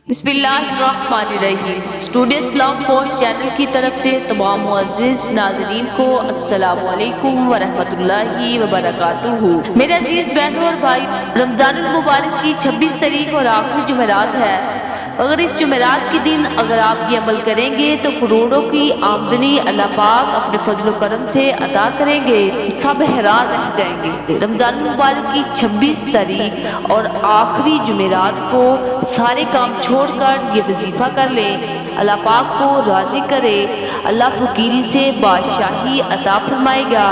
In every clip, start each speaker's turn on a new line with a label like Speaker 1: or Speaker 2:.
Speaker 1: बिस्मिल्लाहिर्रहमानिर्रहीम। स्टूडेंट्स इस्लाम force channel की तरफ से तमाम मुअज़्ज़िज़ नाज़रीन को अस्सलामु अलैकुम व रहमतुल्लाहि व बरकातुहू। मेरे अजीज बहनों और भाई, रमज़ानुल मुबारक की 26 तारीख और आखिरी जुमेरात है। अगर इस जुमेरात के दिन अगर आप ये अमल करेंगे तो करोड़ों की आमदनी अल्लाह पाक अपने फजल व करम से अता करेंगे। सब हैरान रह जाएंगे। रमजान मुबारक की 26 तारीख और आखिरी जुमेरात को सारे काम छोड़कर ये वजीफा कर लें। अल्लाह पाक को राजी करे, अल्लाह फकीरी से बादशाही अता फरमाएगा।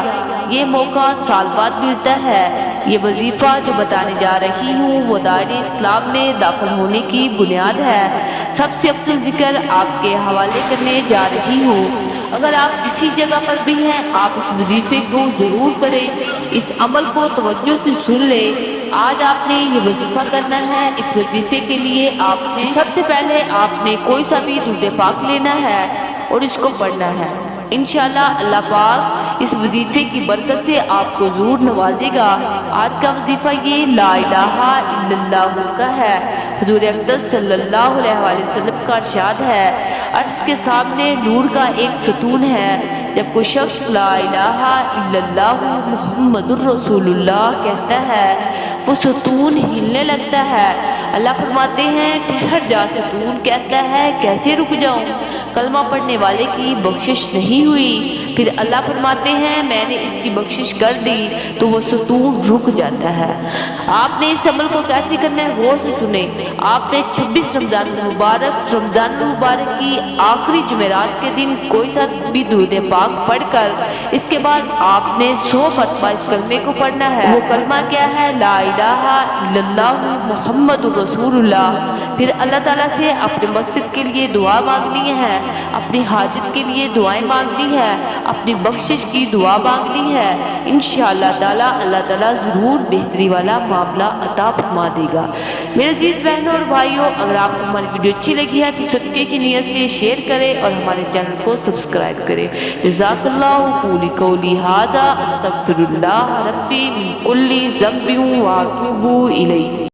Speaker 1: ये मौका साल बाद मिलता है। ये वजीफा जो बताने जा रही हूँ वो दायरे इस्लाम में दाखिल होने की बुनियाद है। सबसे अफजल जिक्र आपके हवाले करने जा रही हूँ। अगर आप किसी जगह पर भी हैं, आप इस वजीफे को जरूर करें। इस अमल को तवज्जो से सुन लें। आज आपने ये वजीफा करना है। इस वजीफे के लिए आपने सबसे पहले आपने कोई सा भी दूध पाक लेना है और इसको पढ़ना है। इंशाअल्लाह अल्लाह पाक इस वजीफे की बरकत से आपको जरूर नवाजेगा। आज का वजीफा ये ला इलाहा इल्लल्लाह का है। हुजूर अक़दस सल्लल्लाहु अलैहि वसल्लम का इरशाद है, अर्श के सामने नूर का एक सतून है। जब कोई शख्स ला इलाहा इल्लल्लाह मुहम्मदुर रसूलुल्लाह कहता है, वो सतून हिलने लगता है। अल्लाह फरमाते हैं, ठहर जा। सतून कहता है, कैसे रुक जाऊं? कलमा पढ़ने वाले की बख्शिश नहीं हुई। फिर अल्लाह फरमाते हैं, मैंने इसकी बख्शिश कर दी, तो वो सतून रुक जाता है। आपने इस अमल को कैसे करना है, गौर से सुने। आपने 26 रमजान मुबारक की आखिरी जुमेरात के दिन कोई सा भी दुरूद पाक पढ़कर इसके बाद आपने 100 मरतबा इस कलमे को पढ़ना है। वो कलमा क्या है? ला इलाहा इल्लल्लाह मुहम्मदुर रसूलुल्लाह। फिर अल्लाह ताला से अपने मस्जिद के लिए दुआ मांगनी है, अपनी हाजत के लिए दुआएं मांगनी है, अपनी बख्शिश की दुआ मांगनी है। इंशाअल्लाह ताला अल्लाह ताला जरूर बेहतरी वाला मामला अता फरमा देगा। मेरे अजीज बहनों और भाइयों, अगर आपको हमारी वीडियो अच्छी लगी है तो सदके की नियत से शेयर करें और हमारे चैनल को सब्सक्राइब करें। जज़ाकल्लाहु क़ौली हादा अस्तगफिरुल्लाह रब्बी मिन कुल्ली ज़ंबिन व अतूबु इलैहि।